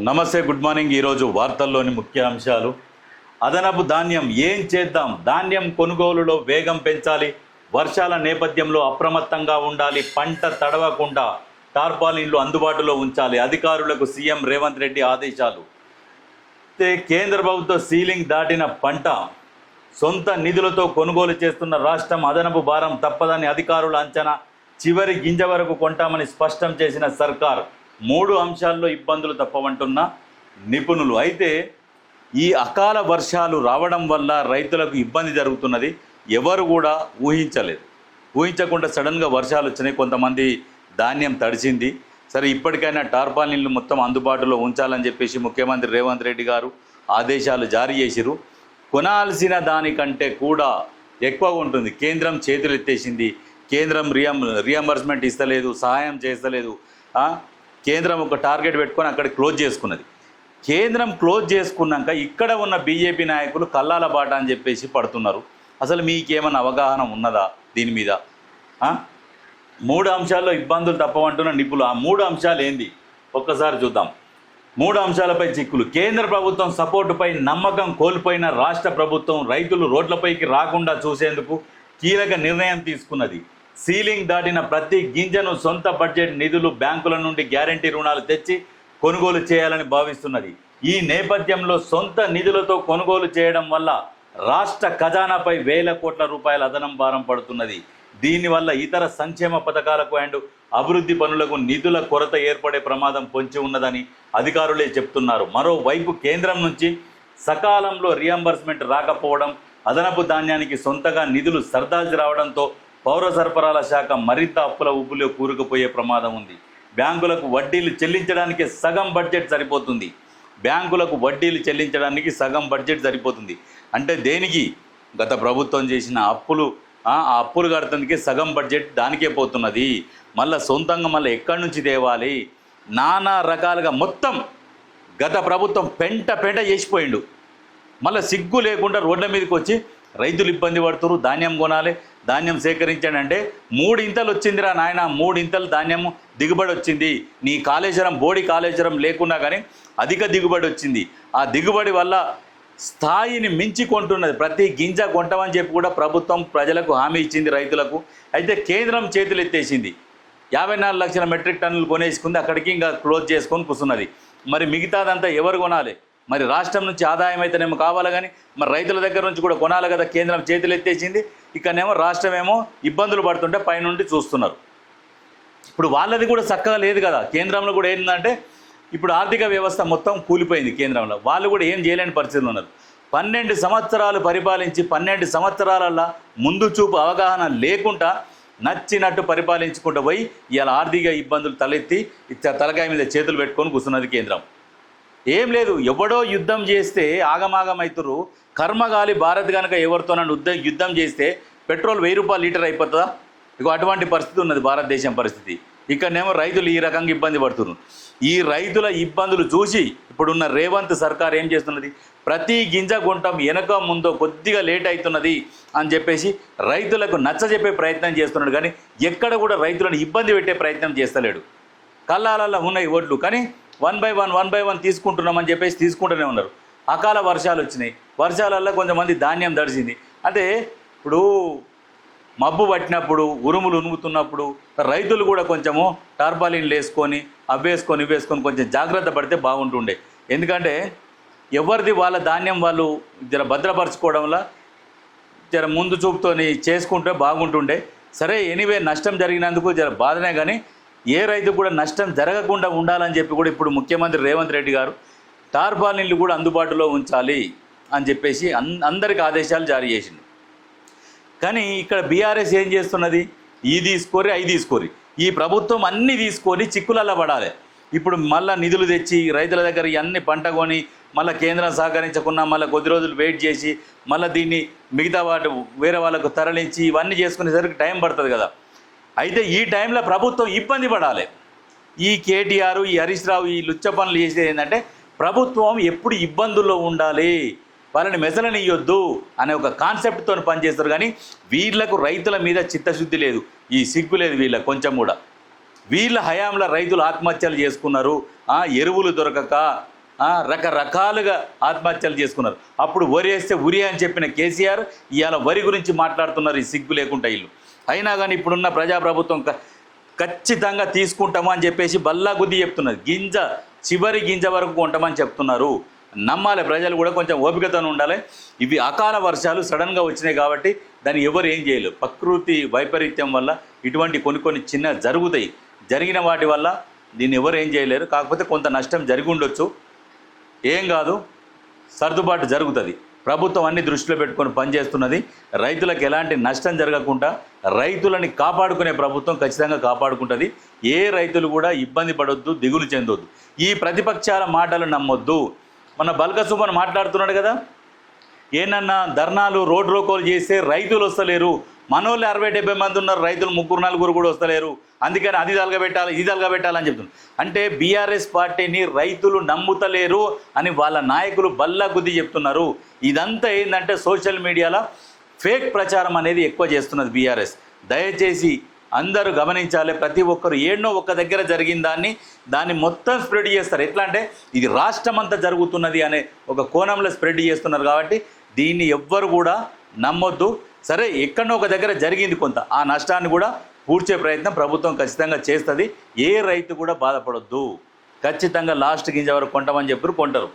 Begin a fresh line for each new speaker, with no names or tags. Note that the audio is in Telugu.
నమస్తే, గుడ్ మార్నింగ్. ఈరోజు వార్తల్లోని ముఖ్య అంశాలు. అదనపు ధాన్యం ఏం చేద్దాం? ధాన్యం కొనుగోలులో వేగం పెంచాలి. వర్షాల నేపథ్యంలో అప్రమత్తంగా ఉండాలి. పంట తడవకుండా టార్పాలిన్లు అందుబాటులో ఉంచాలి. అధికారులకు సీఎం రేవంత్ రెడ్డి ఆదేశాలు. కేంద్ర ప్రభుత్వ సీలింగ్ దాటిన పంట సొంత నిధులతో కొనుగోలు చేస్తున్న రాష్ట్రం అదనపు భారం తప్పదని అధికారుల అంచనా. చివరి గింజ వరకు కొంటామని స్పష్టం చేసిన సర్కార్. 3 అంశాల్లో ఇబ్బందులు తప్పవంటున్న నిపుణులు. అయితే ఈ అకాల వర్షాలు రావడం వల్ల రైతులకు ఇబ్బంది జరుగుతున్నది. ఎవరు కూడా ఊహించకుండా సడన్గా వర్షాలు వచ్చినాయి. కొంతమంది ధాన్యం తడిసింది. సరే, ఇప్పటికైనా టార్పాలిన్లు మొత్తం అందుబాటులో ఉంచాలని చెప్పేసి ముఖ్యమంత్రి రేవంత్ రెడ్డి గారు ఆదేశాలు జారీ చేసిరు. కొనాల్సిన దానికంటే కూడా ఎక్కువ ఉంటుంది. కేంద్రం చేతులు ఎత్తేసింది. కేంద్రం రియంబర్స్మెంట్ ఇస్తలేదు, సహాయం చేస్తలేదు. కేంద్రం ఒక టార్గెట్ పెట్టుకొని అక్కడ క్లోజ్ చేసుకున్నది. కేంద్రం క్లోజ్ చేసుకున్నాక ఇక్కడ ఉన్న బీజేపీ నాయకులు కల్లాల బాట అని చెప్పేసి పడుతున్నారు. అసలు మీకేమన్నా అవగాహన ఉన్నదా దీని మీద? 3 అంశాల్లో ఇబ్బందులు తప్పవంటున్న నిపుణులు. ఆ 3 అంశాలు ఏంది ఒక్కసారి చూద్దాం. 3 అంశాలపై చిక్కులు. కేంద్ర ప్రభుత్వం సపోర్టుపై నమ్మకం కోల్పోయిన రాష్ట్ర ప్రభుత్వం రైతులు రోడ్లపైకి రాకుండా చూసేందుకు కీలక నిర్ణయం తీసుకున్నది. సీలింగ్ దాటిన ప్రతి గింజను సొంత బడ్జెట్ నిధులు, బ్యాంకుల నుండి గ్యారంటీ రుణాలు తెచ్చి కొనుగోలు చేయాలని భావిస్తున్నది. ఈ నేపథ్యంలో సొంత నిధులతో కొనుగోలు చేయడం వల్ల రాష్ట్ర ఖజానాపై వేల కోట్ల రూపాయల అదనం భారం పడుతున్నది. దీనివల్ల ఇతర సంక్షేమ పథకాలకు అండ్ అభివృద్ధి పనులకు నిధుల కొరత ఏర్పడే ప్రమాదం పొంచి ఉన్నదని అధికారులే చెప్తున్నారు. మరోవైపు కేంద్రం నుంచి సకాలంలో రియంబర్స్మెంట్ రాకపోవడం, అదనపు ధాన్యానికి సొంతగా నిధులు సర్దాల్సి రావడంతో పౌర సరఫరాల శాఖ మరింత అప్పుల ఊపులో కూరుకుపోయే ప్రమాదం ఉంది. బ్యాంకులకు వడ్డీలు చెల్లించడానికి సగం బడ్జెట్ సరిపోతుంది. అంటే దేనికి? గత ప్రభుత్వం చేసిన అప్పులు, ఆ అప్పులు కడతానికి సగం బడ్జెట్ దానికే పోతున్నది. మళ్ళీ సొంతంగా మళ్ళీ ఎక్కడి నుంచి తేవాలి? నానా రకాలుగా మొత్తం గత ప్రభుత్వం పెంట చేసిపోయిండు. మళ్ళీ సిగ్గు లేకుండా రోడ్ల మీదకి వచ్చి రైతులు ఇబ్బంది పడుతున్నారు. ధాన్యం కొనాలి, ధాన్యం సేకరించండి అంటే 3 ఇంతలు వచ్చిందిరా నాయన, 3 ఇంతలు ధాన్యము దిగుబడి వచ్చింది. నీ బోడి కాళేశ్వరం లేకున్నా కానీ అధిక దిగుబడి వచ్చింది. ఆ దిగుబడి వల్ల స్థాయిని మించి కొంటున్నది. ప్రతి గింజ కొంటామని చెప్పి కూడా ప్రభుత్వం ప్రజలకు హామీ ఇచ్చింది, రైతులకు. అయితే కేంద్రం చేతులు ఎత్తేసింది. 54 లక్షల మెట్రిక్ టన్నులు కొనేసుకుంది. అక్కడికి ఇంకా క్లోజ్ చేసుకొని కూర్చున్నది. మరి మిగతాదంతా ఎవరు కొనాలి? మరి రాష్ట్రం నుంచి ఆదాయం అయితేనేమో కావాలి, కానీ మరి రైతుల దగ్గర నుంచి కూడా కొనాలి కదా. కేంద్రం చేతులు ఎత్తేసింది. ఇక్కడనేమో రాష్ట్రమేమో ఇబ్బందులు పడుతుంటే పైనుండి చూస్తున్నారు. ఇప్పుడు వాళ్ళది కూడా చక్కగా లేదు కదా. కేంద్రంలో కూడా ఏంటంటే ఇప్పుడు ఆర్థిక వ్యవస్థ మొత్తం కూలిపోయింది. కేంద్రంలో వాళ్ళు కూడా ఏం చేయలేని పరిస్థితులు ఉన్నారు. 12 సంవత్సరాలు పరిపాలించి 12 సంవత్సరాలలో ముందు చూపు అవగాహన లేకుండా నచ్చినట్టు పరిపాలించుకుంటూ పోయి ఇలా ఆర్థిక ఇబ్బందులు తలెత్తి తలకాయ మీద చేతులు పెట్టుకొని కూర్చున్నది కేంద్రం. ఏం లేదు, ఎవడో యుద్ధం చేస్తే ఆగమాగమవుతురు. కర్మగాలి భారత్ కనుక ఎవరితోనన్నా యుద్ధం చేస్తే పెట్రోల్ 1000 రూపాయలు లీటర్ అయిపోతుందా? ఇక అటువంటి పరిస్థితి ఉన్నది భారతదేశం పరిస్థితి. ఇక్కడనేమో రైతులు ఈ రకంగా ఇబ్బంది పడుతున్నారు. ఈ రైతుల ఇబ్బందులు చూసి ఇప్పుడున్న రేవంత్ సర్కార్ ఏం చేస్తున్నది? ప్రతి గింజ గుంటం వెనక ముందో కొద్దిగా లేట్ అవుతున్నది అని చెప్పేసి రైతులకు నచ్చజెప్పే ప్రయత్నం చేస్తున్నాడు. కానీ ఎక్కడ కూడా రైతులను ఇబ్బంది పెట్టే ప్రయత్నం చేస్తలేడు. కళ్ళాలలో ఉన్నాయి ఓట్లు, కానీ 1 by 1 తీసుకుంటున్నామని చెప్పేసి తీసుకుంటూనే ఉన్నారు. అకాల వర్షాలు వచ్చినాయి. వర్షాలల్లో కొంతమంది ధాన్యం తడిసింది. అంటే ఇప్పుడు మబ్బు పట్టినప్పుడు, ఉరుములు ఉనుగుతున్నప్పుడు రైతులు కూడా కొంచెము టార్పాలిన్లు వేసుకొని ఇవేసుకొని కొంచెం జాగ్రత్త పడితే బాగుంటుండే. ఎందుకంటే ఎవరిది వాళ్ళ ధాన్యం వాళ్ళు జర భద్రపరచుకోవడంలో జర ముందు చూపుతోని చేసుకుంటే బాగుంటుండే. సరే, ఎనీవే నష్టం జరిగినందుకు జర బాధనే, కానీ ఏ రైతు కూడా నష్టం జరగకుండా ఉండాలని చెప్పి కూడా ఇప్పుడు ముఖ్యమంత్రి రేవంత్ రెడ్డి గారు టార్పాలిన్లు కూడా అందుబాటులో ఉంచాలి అని చెప్పేసి అందరికి ఆదేశాలు జారీ చేసింది. కానీ ఇక్కడ బీఆర్ఎస్ ఏం చేస్తున్నది? అవి తీసుకోరి. ఈ ప్రభుత్వం అన్నీ తీసుకొని చిక్కులల్లో పడాలి. ఇప్పుడు మళ్ళీ నిధులు తెచ్చి రైతుల దగ్గర ఇవన్నీ పంట కొని మళ్ళీ కేంద్రం సహకరించకుండా మళ్ళీ కొద్ది రోజులు వెయిట్ చేసి మళ్ళీ దీన్ని మిగతా వేరే వాళ్ళకు తరలించి ఇవన్నీ చేసుకునేసరికి టైం పడుతుంది కదా. అయితే ఈ టైంలో ప్రభుత్వం ఇబ్బంది పడాలి. ఈ కేటీఆర్, ఈ హరీష్ రావు ఈ లుచ్చ పనులు చేసేది ఏంటంటే ప్రభుత్వం ఎప్పుడు ఇబ్బందుల్లో ఉండాలి, వాళ్ళని మెసలనియొద్దు అనే ఒక కాన్సెప్ట్తో పనిచేస్తారు. కానీ వీళ్లకు రైతుల మీద చిత్తశుద్ధి లేదు, ఈ సిగ్గు లేదు వీళ్ళకి కొంచెం కూడా. వీళ్ళ హయాంలో రైతులు ఆత్మహత్యలు చేసుకున్నారు, ఎరువులు దొరకక రకరకాలుగా ఆత్మహత్యలు చేసుకున్నారు. అప్పుడు వరి వేస్తే ఉరి అని చెప్పిన కేసీఆర్ ఇవాళ వరి గురించి మాట్లాడుతున్నారు, ఈ సిగ్గు లేకుండా వీళ్ళు. అయినా కానీ ఇప్పుడున్న ప్రజాప్రభుత్వం ఖచ్చితంగా తీసుకుంటాము అని చెప్పేసి బల్లా గుద్ది చెప్తున్నారు. చివరి గింజ వరకు కొంటామని చెప్తున్నారు. నమ్మాలి, ప్రజలు కూడా కొంచెం ఓపికతో ఉండాలి. ఇవి అకాల వర్షాలు సడన్గా వచ్చినాయి కాబట్టి దాన్ని ఎవరు ఏం చేయలేరు. ప్రకృతి వైపరీత్యం వల్ల ఇటువంటి కొన్ని చిన్న జరుగుతాయి. జరిగిన వాటి వల్ల దీన్ని ఎవరు ఏం చేయలేరు. కాకపోతే కొంత నష్టం జరిగి ఉండొచ్చు, ఏం కాదు, సర్దుబాటు జరుగుతుంది. ప్రభుత్వం అన్ని దృష్టిలో పెట్టుకొని పనిచేస్తున్నది. రైతులకు ఎలాంటి నష్టం జరగకుండా రైతులని కాపాడుకునే ప్రభుత్వం ఖచ్చితంగా కాపాడుకుంటుంది. ఏ రైతులు కూడా ఇబ్బంది పడొద్దు, దిగులు చెందొద్దు. ఈ ప్రతిపక్షాల మాటలు నమ్మొద్దు. మన బల్క సుమన్ మాట్లాడుతున్నాడు కదా, ఏనన్నా ధర్నాలు రోడ్ రోకోలు చేస్తే రైతులు వస్తలేరు, మనోళ్ళు 60-70 మంది ఉన్నారు, రైతులు 3-4 కూడా వస్తలేరు, అందుకని అది తలగబెట్టాలి ఇది తలగబెట్టాలని చెప్తున్నారు. అంటే బీఆర్ఎస్ పార్టీని రైతులు నమ్ముతలేరు అని వాళ్ళ నాయకులు బల్లా గుద్ది చెప్తున్నారు. ఇదంతా ఏంటంటే సోషల్ మీడియాలో ఫేక్ ప్రచారం అనేది ఎక్కువ చేస్తున్నది బీఆర్ఎస్. దయచేసి అందరూ గమనించాలి. ప్రతి ఒక్కరు ఏడనో ఒక దగ్గర జరిగిన దాన్ని మొత్తం స్ప్రెడ్ చేస్తారు. ఎట్లా అంటే ఇది రాష్ట్రం అంతా జరుగుతున్నది అనే ఒక కోణంలో స్ప్రెడ్ చేస్తున్నారు. కాబట్టి దీన్ని ఎవ్వరు కూడా నమ్మొద్దు. సరే, ఎక్కడో ఒక దగ్గర జరిగింది కొంత, ఆ నష్టాన్ని కూడా పూడ్చే ప్రయత్నం ప్రభుత్వం ఖచ్చితంగా చేస్తుంది. ఏ రైతు కూడా బాధపడొద్దు. ఖచ్చితంగా లాస్ట్ గింజ వరకు కొంటామని చెప్పారు, కొంటారు.